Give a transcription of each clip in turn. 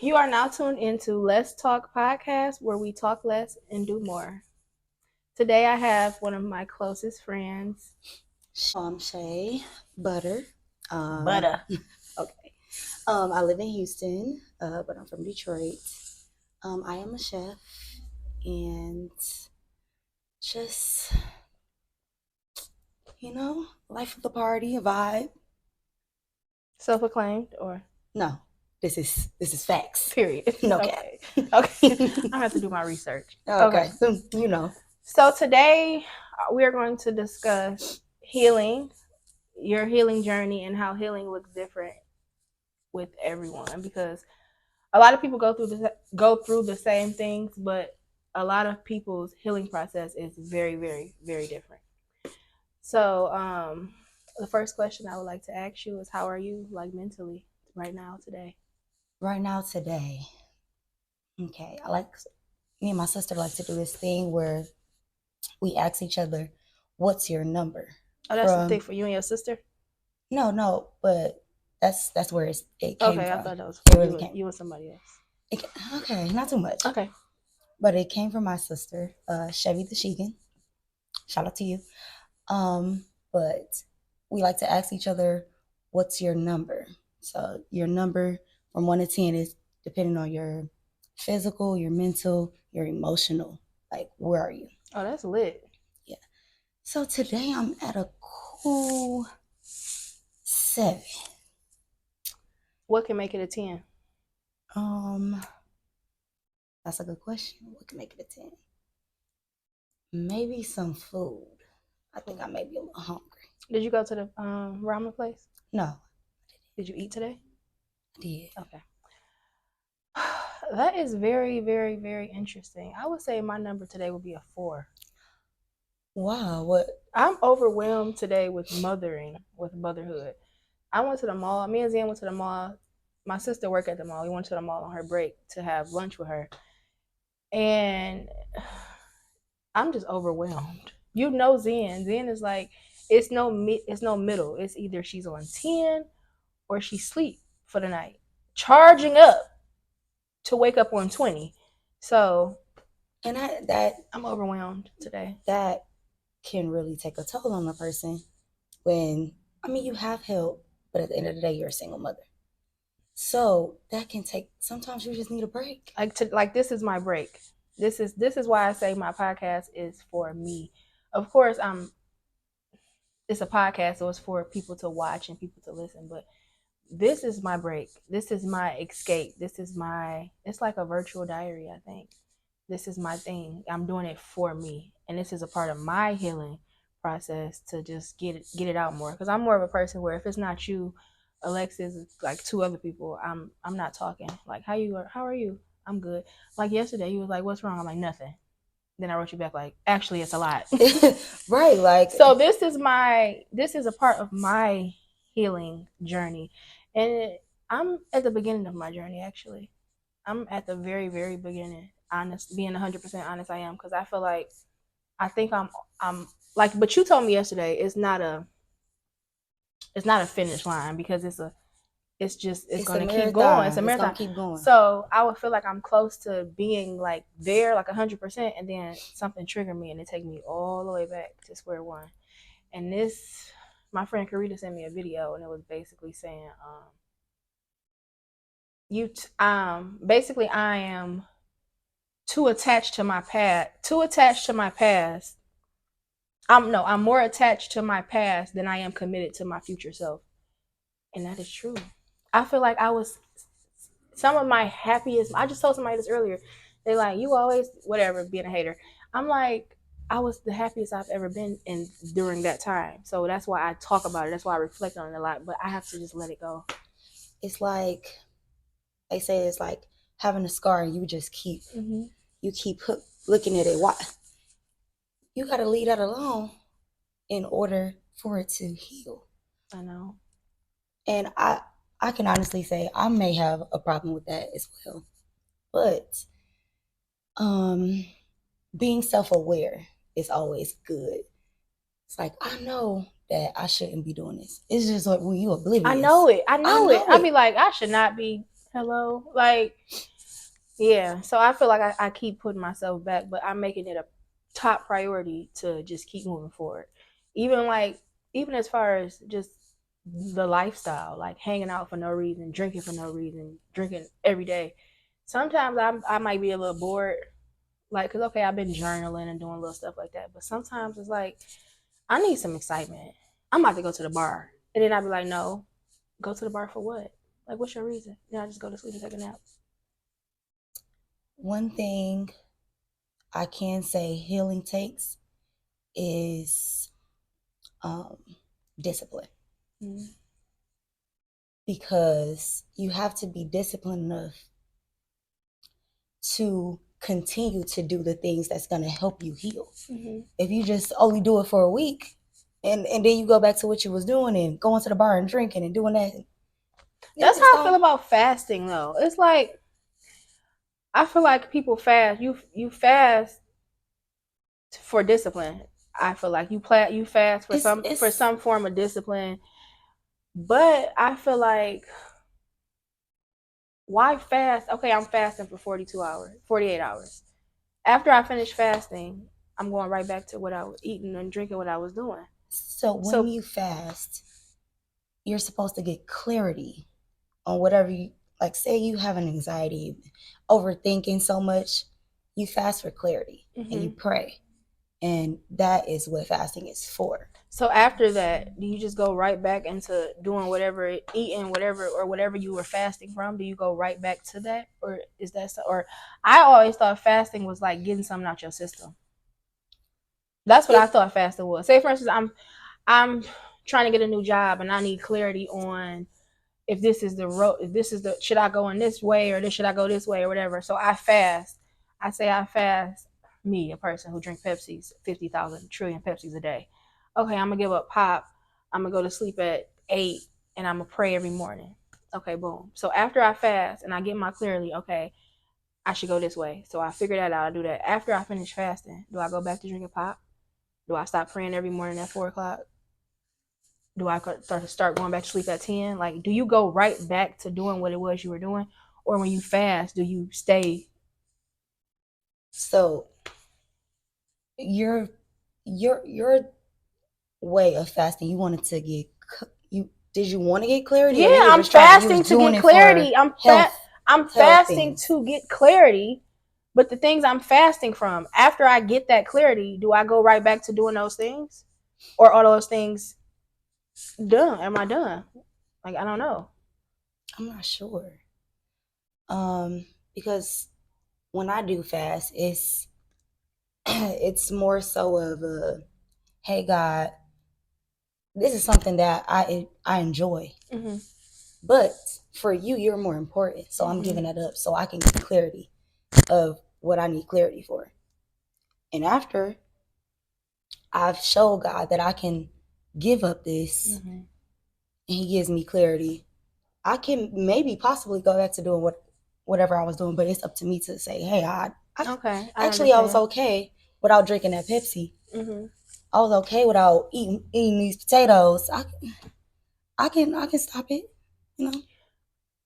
You are now tuned into Let's Talk Podcast, where we talk less and do more. Today, I have one of my closest friends. I'm Shay Butter. Butter. Okay. I live in Houston, but I'm from Detroit. I am a chef and just, life of the party, a vibe. Self-acclaimed or No, this is facts. period? No cap. Okay. Okay. I have to do my research. Okay. You know. So today, we are going to discuss healing, your healing journey, and how healing looks different with everyone because a lot of people go through the same things, but a lot of people's healing process is very, very, very different. So, the first question I would like to ask you is, how are you, like mentally, right now today? Right now, today. Okay. Me and my sister like to do this thing where we ask each other, "What's your number?" Oh, that's the thing for you and your sister. No, but that's where it came Okay, I from. thought that was It for really came. you and somebody else. Okay, not too much. Okay. But it came from my sister, Chevy the Sheegan. Shout out to you. But we like to ask each other, "What's your number?" So your number from 1 to 10 is depending on your physical, your mental, your emotional. Like, where are you? Oh, that's lit. Yeah. So today I'm at a cool 7. What can make it a 10? Um, that's a good question. What can make it a 10? Maybe some food. I think I may be a little hungry. Did you go to the ramen place? No, Did you eat today? I did. Okay. That is very, very, very interesting. I would say my number today would be a 4. Wow, what? I'm overwhelmed today with motherhood. I went to the mall. Me and Zan went to the mall. My sister worked at the mall. We went to the mall on her break to have lunch with her. And I'm just overwhelmed. You know Zen. Zen is like it's no middle. It's either she's on 10 or she sleep for the night. Charging up to wake up on 20. So And I'm overwhelmed today. that can really take a toll on a person when, I mean, you have help, but at the end of the day, you're a single mother. So that can take, sometimes you just need a break. Like this is my break. This is why I say my podcast is for me. Of course, it's a podcast, so it's for people to watch and people to listen, but this is my break. This is my escape. It's like a virtual diary, I think. This is my thing. I'm doing it for me. And this is a part of my healing process to just get it out more. Because I'm more of a person where if it's not you, Alexis, like 2 other people, I'm not talking. Like, how are you? I'm good. Like yesterday, he was like, "What's wrong?" I'm like, "Nothing." Then I wrote you back like, "Actually, it's a lot." Right, like. So this is a part of my healing journey. And I'm at the beginning of my journey, actually. I'm at the very, very beginning. Honest, being 100% honest, I am, because I feel like I think I'm like. But you told me yesterday it's not a finish line because it's It's a gonna keep going. It's marathon. a It's gonna marathon. keep going. So I would feel like I'm close to being like there, like 100%, and then something triggered me and it take me all the way back to square one. And this, my friend Karita sent me a video, and it was basically saying, basically I am too attached to my past. Too attached to my past. I'm more attached to my past than I am committed to my future self, and that is true. I feel like I was some of my happiest. I just told somebody this earlier. They like you always whatever being a hater. I'm like I was the happiest I've ever been in during that time. So that's why I talk about it. That's why I reflect on it a lot. But I have to just let it go. It's like, they say it's like having a scar and you just keep looking at it. Why? You got to leave that alone in order for it to heal. I know. And I can honestly say I may have a problem with that as well. But being self-aware is always good. It's like, I know that I shouldn't be doing this. It's just like when you oblivious. I know it. I know it. I be like, I should not be Hello, like, yeah. So I feel like I keep putting myself back, but I'm making it a top priority to just keep moving forward. Even like, even as far as just the lifestyle, like hanging out for no reason, drinking for no reason, drinking every day. Sometimes I might be a little bored, like, cause okay, I've been journaling and doing little stuff like that, but sometimes it's like I need some excitement. I'm about to go to the bar, and then I'd be like, no, go to the bar for what? Like, what's your reason? Then I just go to sleep and take a nap. One thing I can say healing takes is um, discipline, Mm-hmm. because you have to be disciplined enough to continue to do the things that's going to help you heal. Mm-hmm. If you just only do it for a week and then you go back to what you was doing and going to the bar and drinking and doing that, That's how I feel about fasting, though. It's like I feel like people fast. You fast for discipline. I feel like you fast for some form of discipline. But I feel like, why fast? Okay, I'm fasting for 42 hours, 48 hours. After I finish fasting, I'm going right back to what I was eating and drinking, what I was doing. So when you fast, you're supposed to get clarity on whatever you, like, say you have an anxiety, overthinking so much, you fast for clarity and you pray. And that is what fasting is for. So after that, do you just go right back into doing whatever, eating whatever, or whatever you were fasting from? Do you go right back to that, or is that so? Or I always thought fasting was like getting something out your system. That's what I thought fasting was. Say for instance, I'm trying to get a new job and I need clarity on if this is the road, if this is the, should I go in this way or should I go this way or whatever. So I fast. I say I fast. Me, a person who drink Pepsis, 50,000 trillion Pepsis a day. Okay, I'm gonna give up pop. I'm gonna go to sleep at 8 and I'm gonna pray every morning. Okay, boom. So after I fast and I get my clarity, okay, I should go this way. So I figure that out. I do that. After I finish fasting, do I go back to drinking pop? Do I stop praying every morning at 4 o'clock? Do I start going back to sleep at 10? Like, do you go right back to doing what it was you were doing? Or when you fast, do you stay? So your way of fasting, you wanted to get, did you want to get clarity? Yeah, I'm fasting to get clarity. I'm fasting to get clarity. But the things I'm fasting from, after I get that clarity, do I go right back to doing those things? Or are those things done? Am I done? Like, I don't know. I'm not sure. Because when I do fast, it's it's more so of a, hey God, this is something that I enjoy. Mm-hmm. But for you, you're more important. So I'm giving that up so I can get clarity of what I need clarity for. And after I've showed God that I can give up this, and He gives me clarity, I can maybe possibly go back to doing whatever I was doing. But it's up to me to say, hey, I was okay without drinking that Pepsi. I was okay without eating these potatoes. I can stop it, you know.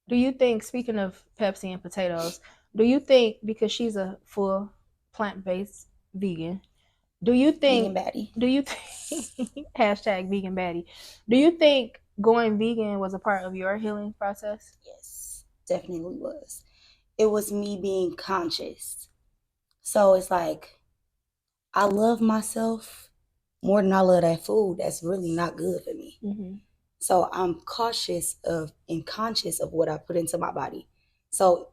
Do you think, speaking of Pepsi and potatoes, do you think, because she's a full plant-based vegan, do you think vegan baddie? Do you think hashtag vegan baddie? Do you think going vegan was a part of your healing process? Yes, definitely was. It was me being conscious. So it's like I love myself more than I love that food that's really not good for me. So I'm cautious of and conscious of what I put into my body. So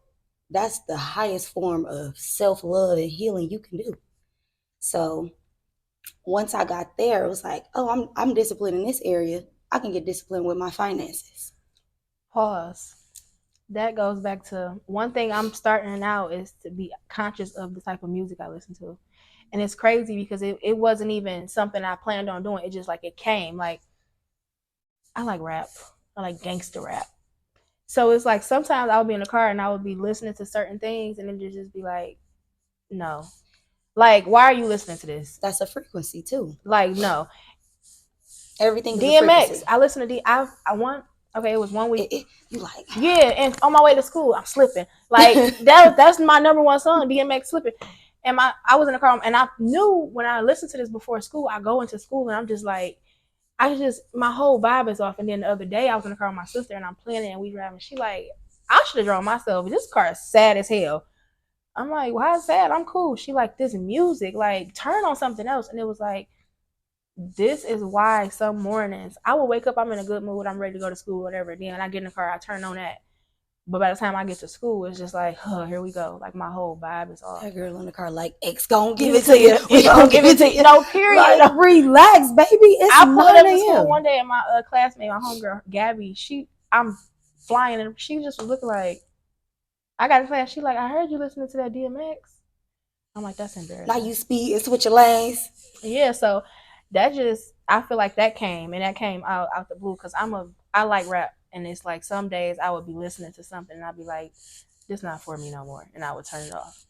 that's the highest form of self-love and healing you can do. So once I got there, it was like, oh, I'm disciplined in this area. I can get disciplined with my finances. Pause. That goes back to one thing I'm starting out is to be conscious of the type of music I listen to. And it's crazy because it wasn't even something I planned on doing. It just like it came. Like, I like rap. I like gangster rap. So it's like sometimes I would be in the car and I would be listening to certain things and it just be like, no. Like, why are you listening to this? That's a frequency too. Like, no. Everything is DMX. I listen to I Okay, it was 1 week. You like, yeah, and on my way to school, I'm slipping. Like that's my number one song, DMX Slipping. And I was in the car, and I knew when I listened to this before school, I go into school and I'm just like, my whole vibe is off. And then the other day, I was in the car with my sister and I'm playing it and we driving. She like, I should have drawn myself. This car is sad as hell. I'm like, why is sad? I'm cool. She like, this music, like turn on something else. And it was like, this is why some mornings I will wake up, I'm in a good mood, I'm ready to go to school, whatever. Then I get in the car, I turn on that. But by the time I get to school, it's just like, oh, here we go. Like my whole vibe is off. that girl in the car like, X gonna give it to you. We gonna give it to you. No, period. Like, relax, baby. It's I pulled up to 9 school a.m. one day and my classmate, my homegirl, Gabby, I'm flying and she just was looking like, I got to class. She like, I heard you listening to that DMX. I'm like, that's embarrassing. Now you speed and switch your lanes. Yeah, so that just, I feel like that came out the blue because I like rap. And it's like some days I would be listening to something and I'd be like, this not for me no more. And I would turn it off.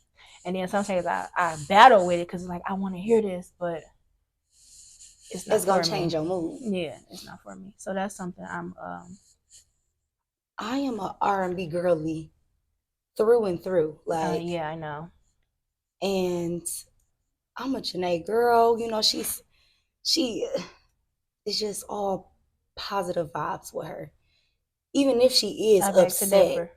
And then sometimes I battle with it because it's like, I want to hear this, but it's going to change your mood. Yeah, it's not for me. So that's something I am a R&B girly through and through. Like, yeah, I know. And I'm a Janae girl. You know, she is just all positive vibes with her. Even if she is upset.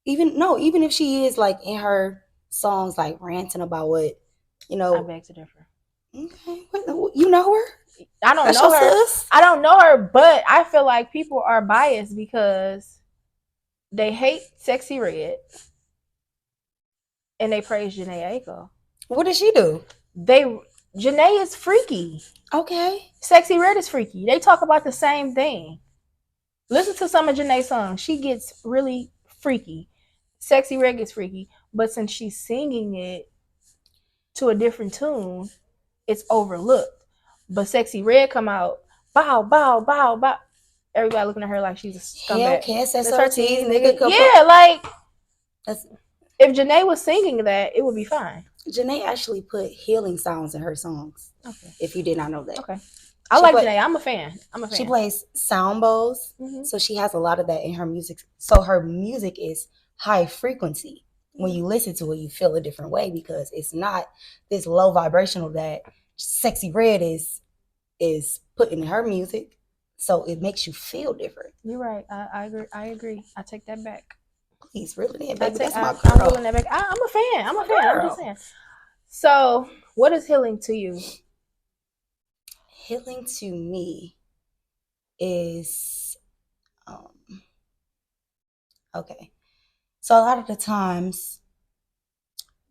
Even if she is like in her songs like ranting about what, you know. I beg to differ. Okay. You know her? I don't know her. I don't know her, but I feel like people are biased because they hate Sexy Red and they praise Jhené Aiko. What did she do? Jhené is freaky. Okay. Sexy Red is freaky. They talk about the same thing. Listen to some of Jhené's songs. She gets really freaky. Sexy Red gets freaky. But since she's singing it to a different tune, it's overlooked. But Sexy Red come out, bow, bow, bow, bow. Everybody looking at her like she's a scumbag. Hellcats, SRTs, nigga. Yeah, like, if Jhené was singing that, it would be fine. Jhené actually put healing sounds in her songs. Okay. If you did not know that. Okay. I like Jhené. I'm a fan. She plays sound bowls, so she has a lot of that in her music. So her music is high frequency. When you listen to it, you feel a different way because it's not this low vibrational that Sexy Red is putting in her music. So it makes you feel different. You're right. I agree. I take that back. Please, reel it in, baby. That's my girl. I'm reeling that back. I'm a fan. I'm just saying. So, what is healing to you? Healing to me is okay. So a lot of the times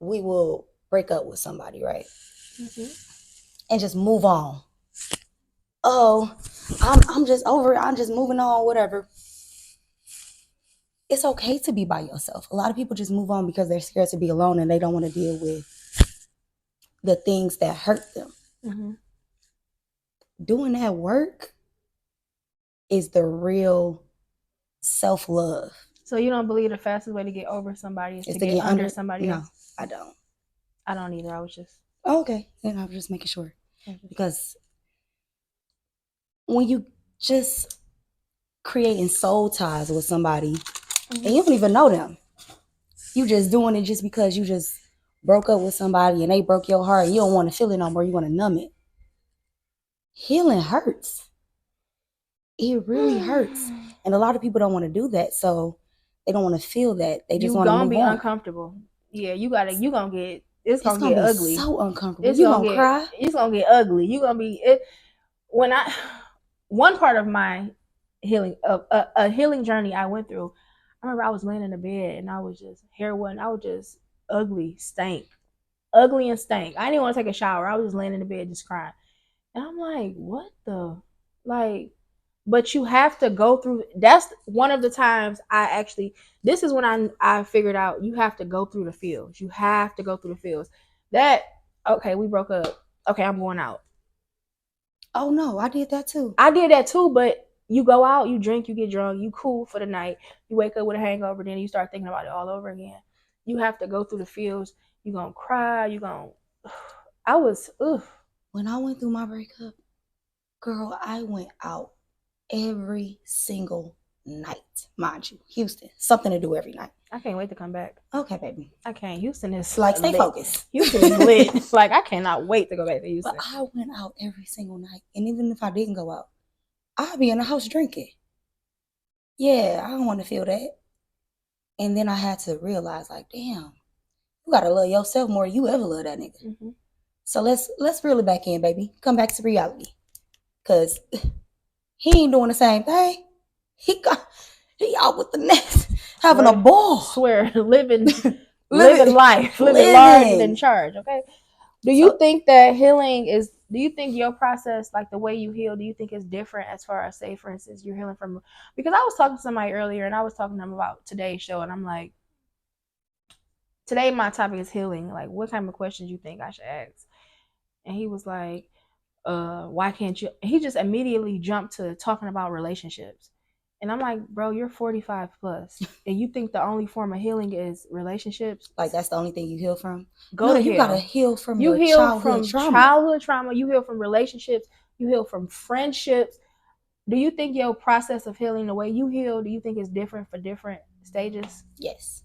we will break up with somebody, right? And just move on. Oh, I'm just over it. I'm just moving on, whatever. It's okay to be by yourself. A lot of people just move on because they're scared to be alone and they don't want to deal with the things that hurt them. Doing that work is the real self-love. So you don't believe the fastest way to get over somebody is to get under somebody else? No, I don't. I don't either. I was just... Okay. Then I was just making sure. Because when you just creating soul ties with somebody and you don't even know them, you just doing it just because you just broke up with somebody and they broke your heart and you don't want to feel it no more, you want to numb it. Healing hurts. It really hurts. And a lot of people don't want to do that, so they don't want to feel that. They just want to move on. You're gonna be uncomfortable. Yeah, it's gonna get ugly. So uncomfortable. You're gonna cry. It's gonna get ugly. You're gonna be one part of my healing, a healing journey I went through. I remember I was laying in the bed and I was just ugly, ugly and stank. I didn't even want to take a shower. I was just laying in the bed just crying. And I'm like, what the, like, but you have to go through. That's one of the times this is when I figured out you have to go through the fields. You have to go through the fields. Okay, we broke up. Okay, I'm going out. Oh no, I did that too. But you go out, you drink, you get drunk, you cool for the night. You wake up with a hangover, then you start thinking about it all over again. You have to go through the fields. You're going to cry. When I went through my breakup, girl, I went out every single night, mind you. Houston, something to do every night. I can't wait to come back. Okay, baby. I can't. Houston is Like, stay lit. focused. Houston is lit. Like, I cannot wait to go back to Houston. But I went out every single night, and even if I didn't go out, I'd be in the house drinking. Yeah, I don't want to feel that. And then I had to realize, like, damn, you gotta love yourself more than you ever love that nigga. Mm-hmm. So let's reel it back in, baby. Come back to reality, cause he ain't doing the same thing. He out with the nets, having a ball. Swear, living life, living large and in charge. Okay. Do you think that healing is? Do you think your process, like the way you heal, do you think is different as far as, say, for instance, you're healing from? Because I was talking to somebody earlier, and I was talking to them about today's show, and I'm like, today my topic is healing. Like, what kind of questions you think I should ask? And he was like, why can't you? He just immediately jumped to talking about relationships. And I'm like, bro, you're 45 plus, and you think the only form of healing is relationships? Like, that's the only thing you heal from? Go to you hell. Gotta heal from you your heal childhood from trauma. Childhood trauma. You heal from relationships. You heal from friendships. Do you think your process of healing, the way you heal, do you think is different for different stages? Yes,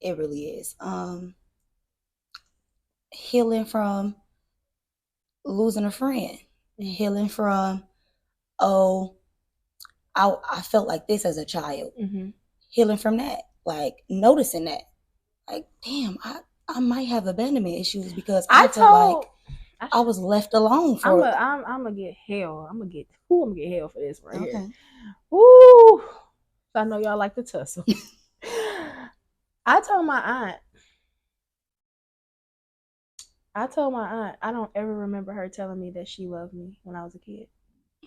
it really is. Healing from losing a friend, healing from, I felt like this as a child. Mm-hmm. Healing from that, like noticing that, like, damn, I might have abandonment issues because I felt like I was left alone for. I'm gonna get hell. I'm gonna get hell for this right here. Ooh, so I know y'all like to tussle. I told my aunt I don't ever remember her telling me that she loved me when I was a kid.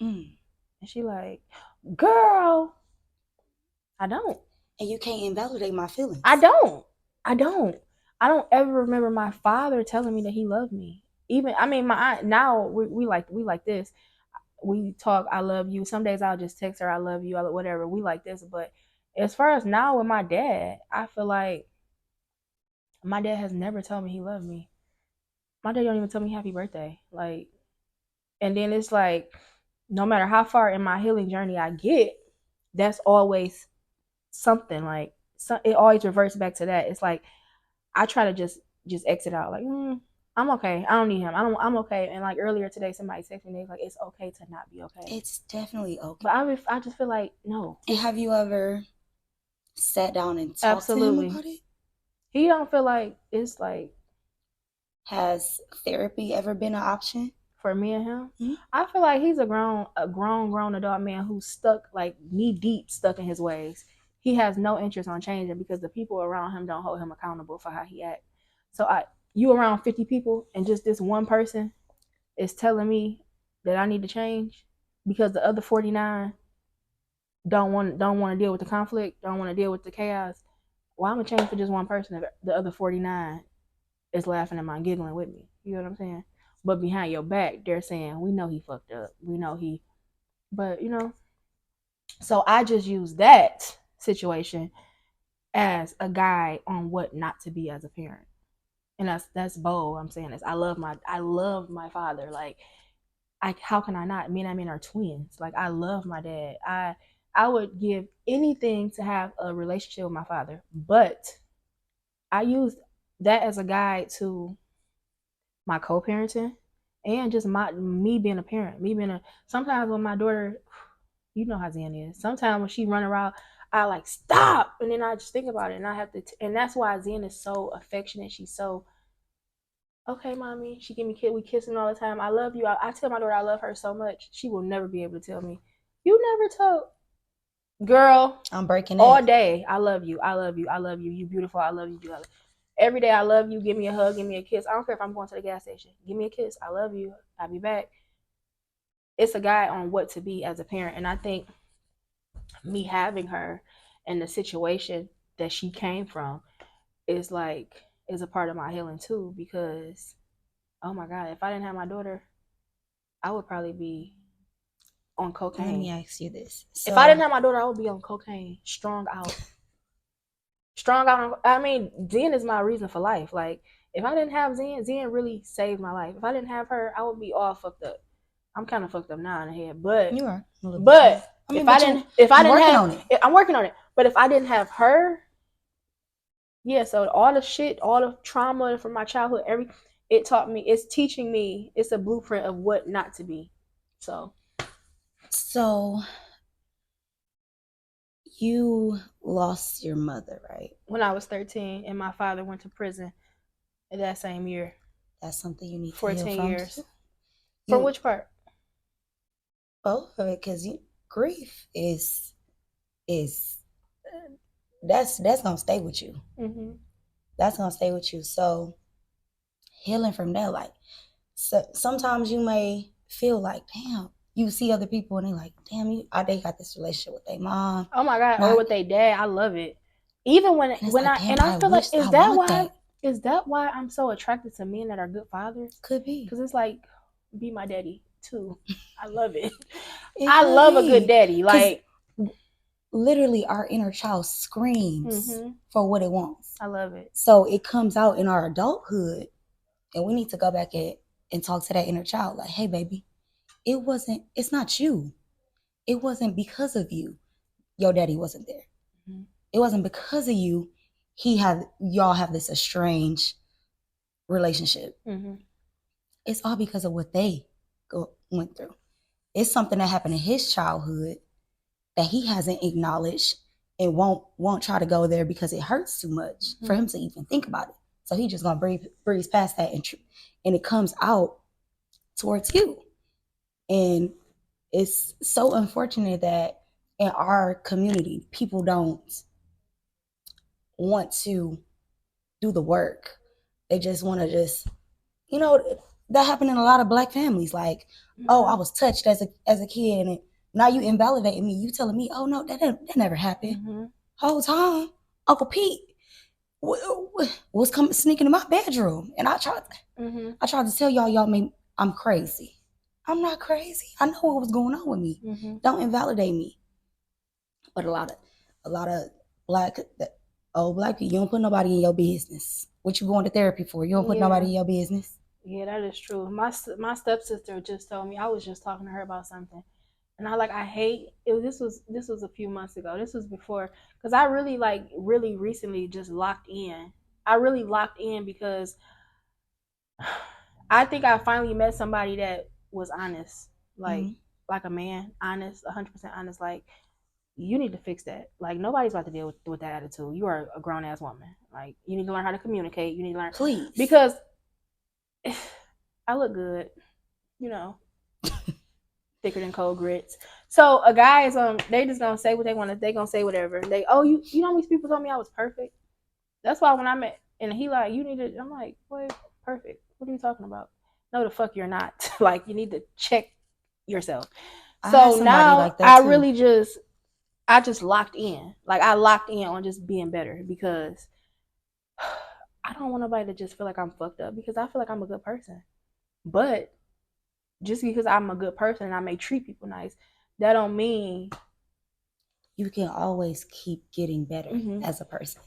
And she like, girl, I don't. And you can't invalidate my feelings. I don't ever remember my father telling me that he loved me. Even, I mean, my aunt, now we like this. We talk, I love you. Some days I'll just text her, I love you, whatever. We like this. But as far as now with my dad, I feel like my dad has never told me he loved me. My dad don't even tell me happy birthday. Like, and then it's like, no matter how far in my healing journey I get, that's always something. Like, it always reverts back to that. It's like, I try to just exit out. Like, I'm okay. I don't need him. I'm okay. And like earlier today, somebody texted me, like, it's okay to not be okay. It's definitely okay. But I just feel like, no. And have you ever sat down and talked to him about it? He don't feel like it's like. Has therapy ever been an option for me and him? Mm-hmm. I feel like he's a grown adult man who's stuck, like knee deep, stuck in his ways. He has no interest on changing because the people around him don't hold him accountable for how he acts. So you around 50 people and just this one person is telling me that I need to change because the other 49 don't want to deal with the conflict, don't want to deal with the chaos. Well, I'm gonna change for just one person if the other 49 is laughing at my giggling with me. You know what I'm saying? But behind your back, they're saying, we know he fucked up. We know he, but you know. So I just use that situation as a guide on what not to be as a parent. And that's bold. I'm saying this. I love my father. Like, how can I not? Me and I mean are twins. Like, I love my dad. I would give anything to have a relationship with my father. But I used that as a guide to my co-parenting and just me being a parent. Sometimes when my daughter, you know how Zen is. Sometimes when she run around, I like stop, and then I just think about it, and I have to. And that's why Zen is so affectionate. She's so okay, mommy. She give me we kissing all the time. I love you. I tell my daughter I love her so much. She will never be able to tell me, you never told. Girl, I'm breaking all it. day. I love you. I love you. I love you. You beautiful. I love you. Every day I love you. Give me a hug. Give me a kiss. I don't care if I'm going to the gas station. Give me a kiss. I love you. I'll be back. It's a guide on what to be as a parent. And I think me having her and the situation that she came from is a part of my healing too, because oh my God, if I didn't have my daughter, I would probably be on cocaine. Let me ask you this. So, if I didn't have my daughter, I would be on cocaine, strung out. I mean, Zen is my reason for life. Like, if I didn't have Zen really saved my life. If I didn't have her, I would be all fucked up. I'm kind of fucked up now in the head, but you are. But I mean, if I didn't working have, on it. I'm working on it. But if I didn't have her, yeah. So all the shit, all the trauma from my childhood, it's teaching me. It's a blueprint of what not to be. So you lost your mother, right? when I was 13, and my father went to prison that same year That's something you need for to heal 10 from years. too. From which part? Both of it, because grief is that's gonna stay with you. Mm-hmm. That's gonna stay with you. So healing from that, like, so sometimes you may feel like, damn, you see other people and they're like, damn, they got this relationship with their mom. Oh my God, or with their dad. I love it. Even when like, I feel like, is that why I'm so attracted to men that are good fathers? Could be. Because it's like, be my daddy too. I love it. I love a good daddy. Like, literally our inner child screams for what it wants. I love it. So it comes out in our adulthood, and we need to go back and talk to that inner child. Like, hey, baby, it's not you. It wasn't because of you. Your daddy wasn't there. Mm-hmm. It wasn't because of you. Y'all have this estranged relationship. Mm-hmm. It's all because of what they went through. It's something that happened in his childhood that he hasn't acknowledged and won't try to go there because it hurts too much for him to even think about it. So he just gonna breeze past that, and it comes out towards you. And it's so unfortunate that in our community, people don't want to do the work. They just want to that happened in a lot of Black families. Like, oh, I was touched as a kid, and now you invalidating me. You telling me, oh no, that never happened. Mm-hmm. Whole time, Uncle Pete was sneaking in my bedroom, and I tried to tell y'all I'm crazy. I'm not crazy. I know what was going on with me. Mm-hmm. Don't invalidate me. But a lot of Black people, you don't put nobody in your business. What you going to therapy for? You don't put nobody in your business. Yeah, that is true. My stepsister just told me, I was just talking to her about something, and I hate it. This was a few months ago. This was before, because I really recently just locked in. I really locked in because I think I finally met somebody that was honest, like a man, honest, 100% honest. Like, you need to fix that. Like, nobody's about to deal with that attitude. You are a grown ass woman. Like, you need to learn how to communicate. You need to learn, please, because I look good, thicker than cold grits. So a guy is they just gonna say what they want to. They gonna say whatever. You know how many people told me I was perfect. That's why when I met and he like, you need to. I'm like, boy, perfect. What are you talking about? No, the fuck you're not. Like, you need to check yourself. So now like I just locked in. Like, I locked in on just being better, because I don't want nobody to just feel like I'm fucked up, because I feel like I'm a good person. But just because I'm a good person and I may treat people nice, that don't mean you can always keep getting better as a person.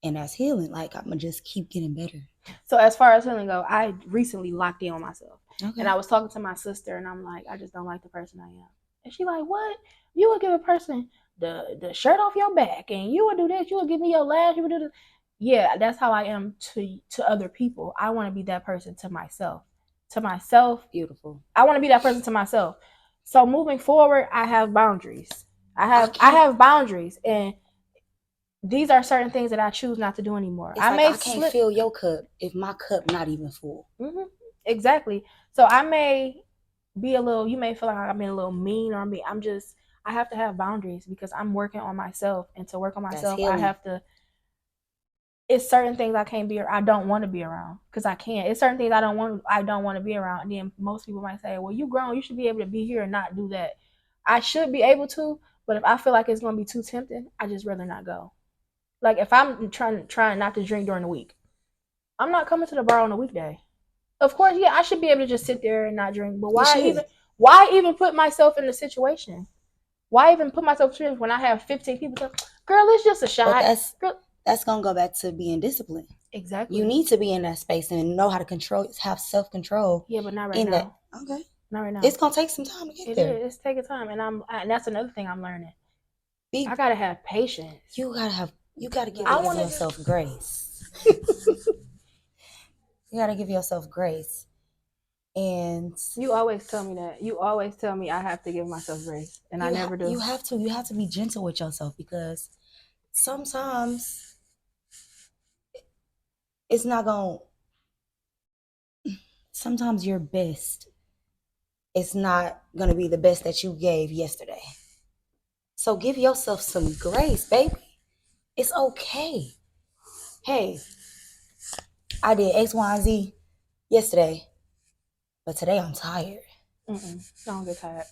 And that's healing. Like, I'm gonna just keep getting better. So as far as healing go, I recently locked in on myself. Okay. And I was talking to my sister, and I'm like, I just don't like the person I am. And she like, what? You would give a person the shirt off your back, and you would do this, you would give me your lash, you would do this. Yeah, that's how I am to other people. I want to be that person to myself. To myself. Beautiful. I want to be that person to myself. So moving forward, I have boundaries. I have boundaries, and these are certain things that I choose not to do anymore. I can't fill your cup if my cup not even full. Mm-hmm. Exactly. So I may be a little. You may feel like I'm being a little mean, or I have to have boundaries, because I'm working on myself, and to work on myself, I have to. It's certain things I can't be, or I don't want to be around, because I can't. It's certain things I don't want to be around. And then most people might say, well, you grown, you should be able to be here and not do that. I should be able to, but if I feel like it's going to be too tempting, I just rather not go. Like, if I'm trying not to drink during the week, I'm not coming to the bar on a weekday. Of course, yeah, I should be able to just sit there and not drink, but why even put myself in the situation? Why even put myself in a situation when I have 15 people say, girl, it's just a shot. That's going to go back to being disciplined. Exactly. You need to be in that space and know how to have self-control. Yeah, but not right now. Okay. Not right now. It's gonna take some time to get It there. is. It's taking time, and that's another thing I'm learning. Be, I gotta have patience. you gotta give I wanna yourself grace. You gotta give yourself grace. And You always tell me that. You always tell me I have to give myself grace, and I never do. You have to be gentle with yourself, because sometimes it's not gonna. Sometimes your best is not gonna be the best that you gave yesterday. So give yourself some grace, baby. It's okay. Hey, I did X, Y, and Z yesterday, but today I'm tired. Don't get tired.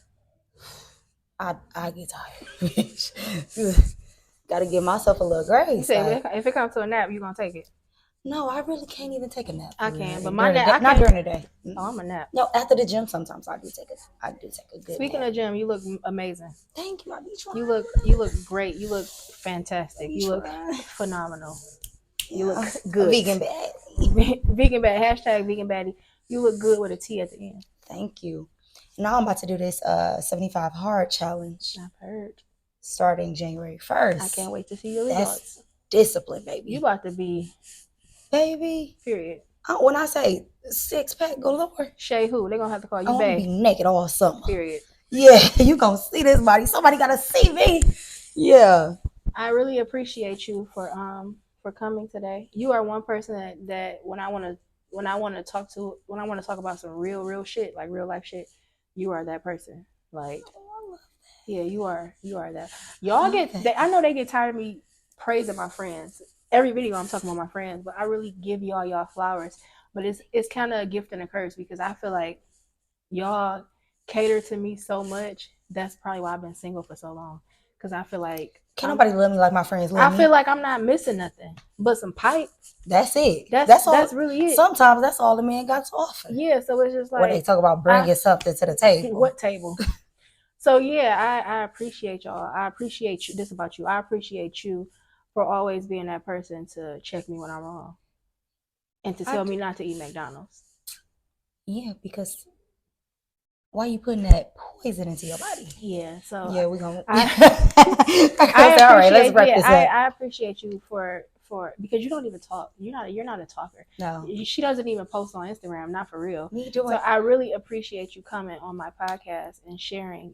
I get tired. Gotta give myself a little grace. You say if it comes to a nap, you gonna take it. No, I really can't even take a nap. I can, but my nap, not during the day. Oh, I'm a nap. No, after the gym, sometimes I do take a good. Speaking of gym, you look amazing. Thank you. I be trying. You look great. You look fantastic. You look phenomenal. You look good. Vegan bad. Vegan bad. Hashtag vegan baddie. You look good with a T at the end. Thank you. Now I'm about to do this 75 hard challenge. I've heard. Starting January 1st. I can't wait to see your results. That's discipline, baby. You about to be, baby. Period. When I say 6-pack galore, Shay who? They're gonna have to call you I'm babe. gonna be naked all summer. Period. Yeah, you gonna see this body. Somebody gotta see me. Yeah. I really appreciate you for coming today. You are one person that when I want to talk about some real shit, like real life shit, you are that person. Like, yeah, you are that. Y'all I know they get tired of me praising my friends. Every video I'm talking about my friends, but I really give y'all flowers. But it's kind of a gift and a curse, because I feel like y'all cater to me so much. That's probably why I've been single for so long, because I feel like can't nobody love me like my friends love me. I feel like I'm not missing nothing but some pipe. That's it. That's all. That's really it. Sometimes that's all the man got to offer. Yeah, so it's just like when they talk about bringing something to the table. What table? So yeah, I appreciate y'all. I appreciate you. This about you. I appreciate you for always being that person to check me when I'm wrong, and to tell me not to eat McDonald's. Yeah, because why are you putting that poison into your body? Yeah, so yeah, we're gonna. I all right, let's wrap this up. I appreciate you for because you don't even talk. You're not a talker. No, she doesn't even post on Instagram. Not for real. Me doing. So I really appreciate you coming on my podcast and sharing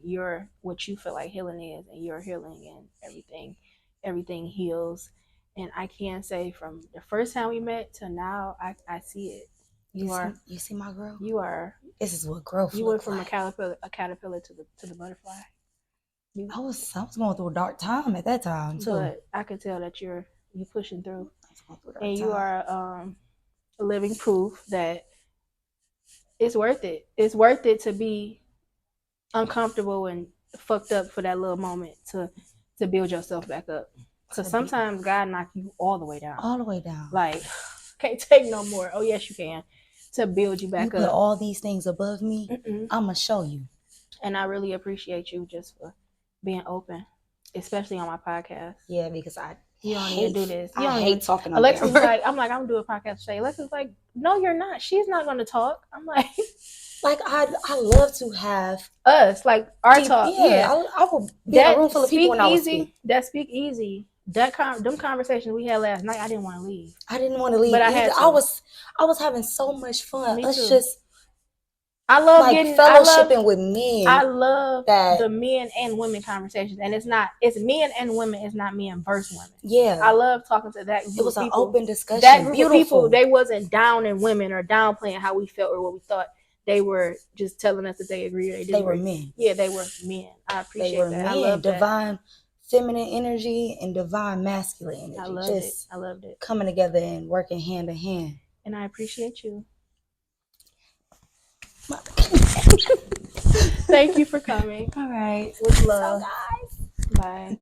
what you feel like healing is, and your healing, and everything. Everything heals, and I can say from the first time we met to now, I see it. You see my growth. You are. This is what growth. You went from a caterpillar to the butterfly. I was going through a dark time at that time too. But I could tell that you're pushing through, and you are living proof that it's worth it. It's worth it to be uncomfortable and fucked up for that little moment to build yourself back up. Because sometimes God knock you all the way down. All the way down. Like, can't take no more. Oh yes, you can. To build you back up. Put all these things above me. I'm gonna show you. And I really appreciate you just for being open, especially on my podcast. Yeah, because you don't even do this. I hate talking on Alexa's like, I'm gonna do a podcast today. Alexa's like, no, you're not. She's not gonna talk. I'm like, I love to have us, like our talk. Yeah. I will be in a room full of people when I was speak. That speak easy. Them conversations we had last night, I didn't want to leave. But I was having so much fun. I love fellowshipping with men. I love the men and women conversations, and it's men and women. It's not men versus women. Yeah, I love talking to that group. It was of an people. open discussion. That group of people, they wasn't down in women or downplaying how we felt or what we thought. They were just telling us that they agreed. They were men. Yeah, they were men. I appreciate that. Men. I love divine feminine energy and divine masculine energy. I loved it. Coming together and working hand in hand. And I appreciate you. Thank you for coming. All right. With love. So, guys. Bye.